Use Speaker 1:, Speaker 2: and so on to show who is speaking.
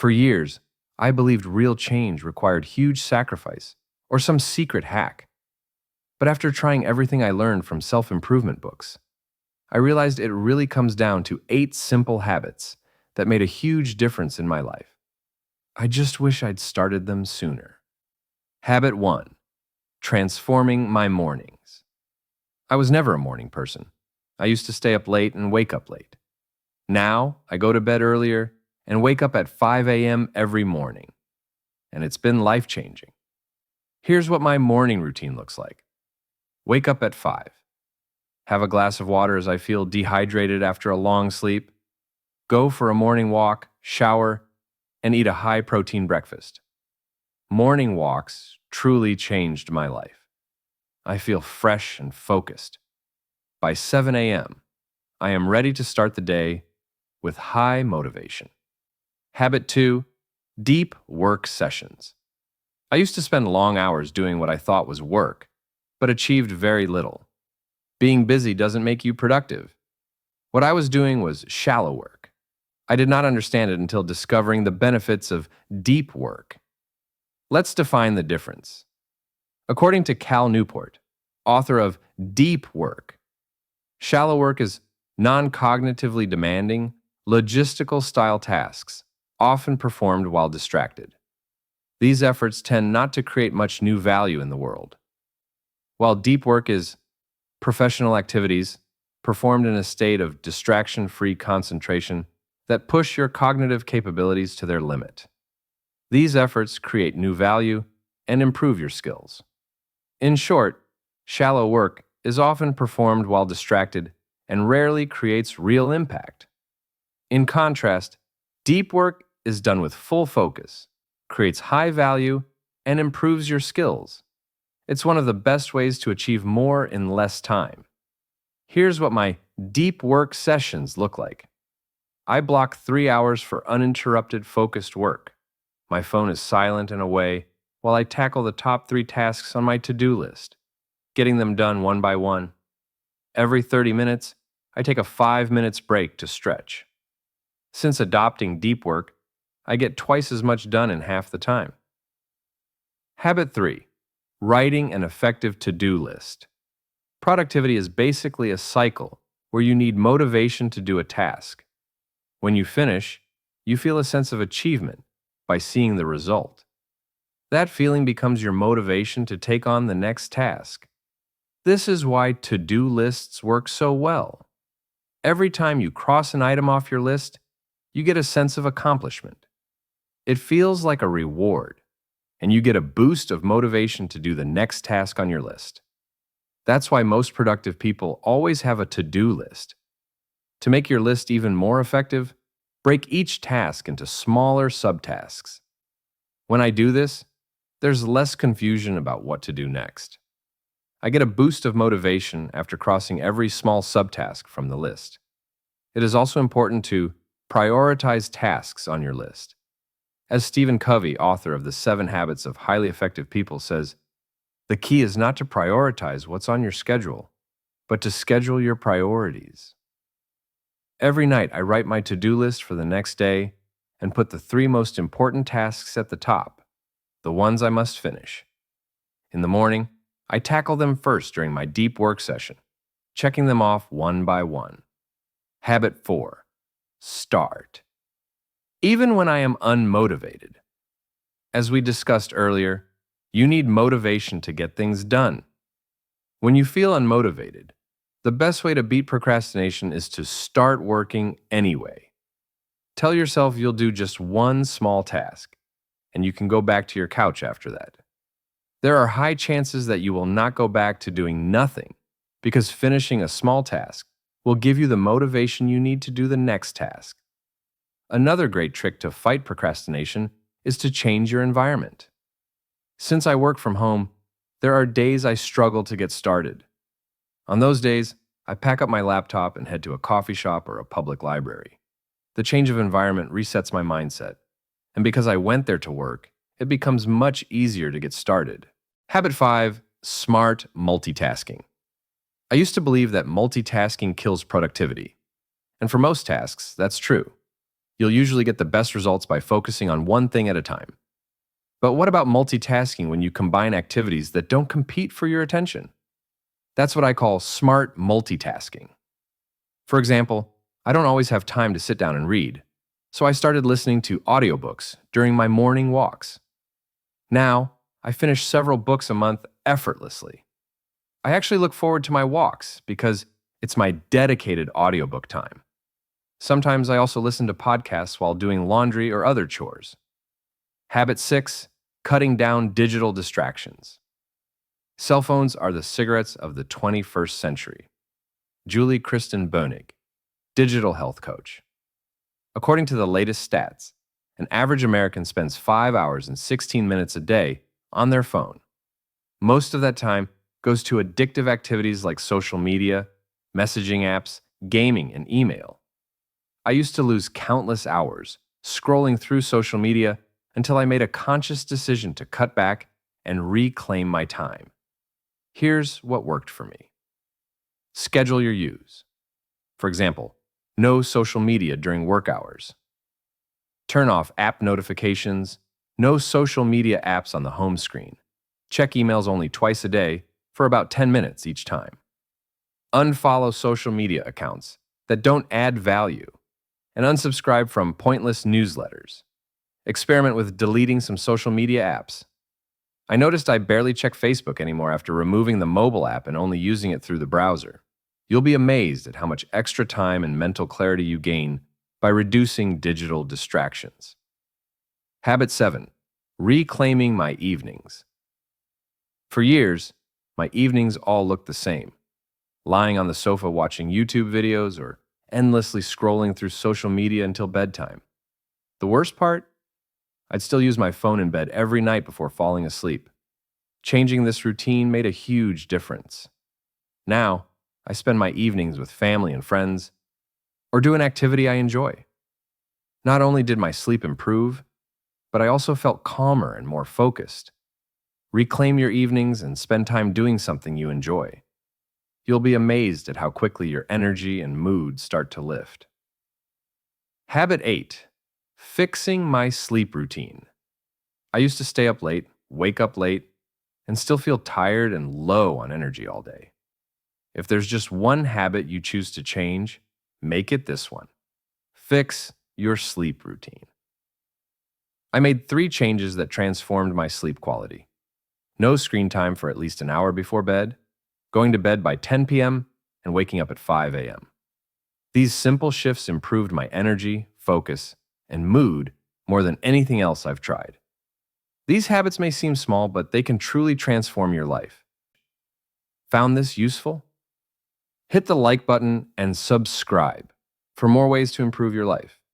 Speaker 1: For years, I believed real change required huge sacrifice or some secret hack. But after trying everything I learned from self-improvement books, I realized it really comes down to 8 simple habits that made a huge difference in my life. I just wish I'd started them sooner. Habit 1. Transforming my mornings. I was never a morning person. I used to stay up late and wake up late. Now, I go to bed earlier and wake up at 5 a.m. every morning. And it's been life-changing. Here's what my morning routine looks like. Wake up at 5. Have a glass of water as I feel dehydrated after a long sleep. Go for a morning walk, shower, and eat a high-protein breakfast. Morning walks truly changed my life. I feel fresh and focused. By 7 a.m., I am ready to start the day with high motivation. Habit 2. Deep work sessions. I used to spend long hours doing what I thought was work, but achieved very little. Being busy doesn't make you productive. What I was doing was shallow work. I did not understand it until discovering the benefits of deep work. Let's define the difference. According to Cal Newport, author of Deep Work, shallow work is non-cognitively demanding, logistical-style tasks, often performed while distracted. These efforts tend not to create much new value in the world. While deep work is professional activities performed in a state of distraction-free concentration that push your cognitive capabilities to their limit. These efforts create new value and improve your skills. In short, shallow work is often performed while distracted and rarely creates real impact. In contrast, deep work is done with full focus, creates high value, and improves your skills. It's one of the best ways to achieve more in less time. Here's what my deep work sessions look like. I block 3 hours for uninterrupted, focused work. My phone is silent and away while I tackle the top 3 tasks on my to-do list, getting them done one by one. Every 30 minutes, I take a 5 minutes break to stretch. Since adopting deep work, I get twice as much done in half the time. Habit 3. Writing an effective to-do list. Productivity is basically a cycle where you need motivation to do a task. When you finish, you feel a sense of achievement by seeing the result. That feeling becomes your motivation to take on the next task. This is why to-do lists work so well. Every time you cross an item off your list, you get a sense of accomplishment. It feels like a reward, and you get a boost of motivation to do the next task on your list. That's why most productive people always have a to-do list. To make your list even more effective, break each task into smaller subtasks. When I do this, there's less confusion about what to do next. I get a boost of motivation after crossing every small subtask from the list. It is also important to prioritize tasks on your list. As Stephen Covey, author of The 7 Habits of Highly Effective People, says, the key is not to prioritize what's on your schedule, but to schedule your priorities. Every night, I write my to-do list for the next day and put the 3 most important tasks at the top, the ones I must finish. In the morning, I tackle them first during my deep work session, checking them off one by one. Habit 4. Start. Even when I am unmotivated. As we discussed earlier, you need motivation to get things done. When you feel unmotivated, the best way to beat procrastination is to start working anyway. Tell yourself you'll do just one small task, and you can go back to your couch after that. There are high chances that you will not go back to doing nothing because finishing a small task will give you the motivation you need to do the next task. Another great trick to fight procrastination is to change your environment. Since I work from home, there are days I struggle to get started. On those days, I pack up my laptop and head to a coffee shop or a public library. The change of environment resets my mindset, and because I went there to work, it becomes much easier to get started. Habit 5. Smart multitasking. I used to believe that multitasking kills productivity. And for most tasks, that's true. You'll usually get the best results by focusing on one thing at a time. But what about multitasking when you combine activities that don't compete for your attention? That's what I call smart multitasking. For example, I don't always have time to sit down and read, so I started listening to audiobooks during my morning walks. Now, I finish several books a month effortlessly. I actually look forward to my walks because it's my dedicated audiobook time. Sometimes I also listen to podcasts while doing laundry or other chores. Habit 6, cutting down digital distractions. Cell phones are the cigarettes of the 21st century. Julie Kristen Boenig, digital health coach. According to the latest stats, an average American spends 5 hours and 16 minutes a day on their phone. Most of that time goes to addictive activities like social media, messaging apps, gaming, and email. I used to lose countless hours scrolling through social media until I made a conscious decision to cut back and reclaim my time. Here's what worked for me. Schedule your use. For example, no social media during work hours. Turn off app notifications. No social media apps on the home screen. Check emails only twice a day for about 10 minutes each time. Unfollow social media accounts that don't add value, and unsubscribe from pointless newsletters. Experiment with deleting some social media apps. I noticed I barely check Facebook anymore after removing the mobile app and only using it through the browser. You'll be amazed at how much extra time and mental clarity you gain by reducing digital distractions. Habit 7, reclaiming my evenings. For years, my evenings all looked the same. Lying on the sofa watching YouTube videos or endlessly scrolling through social media until bedtime. The worst part? I'd still use my phone in bed every night before falling asleep. Changing this routine made a huge difference. Now, I spend my evenings with family and friends, or do an activity I enjoy. Not only did my sleep improve, but I also felt calmer and more focused. Reclaim your evenings and spend time doing something you enjoy. You'll be amazed at how quickly your energy and mood start to lift. Habit 8, fixing my sleep routine. I used to stay up late, wake up late, and still feel tired and low on energy all day. If there's just one habit you choose to change, make it this one. Fix your sleep routine. I made 3 changes that transformed my sleep quality. No screen time for at least an hour before bed, going to bed by 10 p.m., and waking up at 5 a.m. These simple shifts improved my energy, focus, and mood more than anything else I've tried. These habits may seem small, but they can truly transform your life. Found this useful? Hit the like button and subscribe for more ways to improve your life.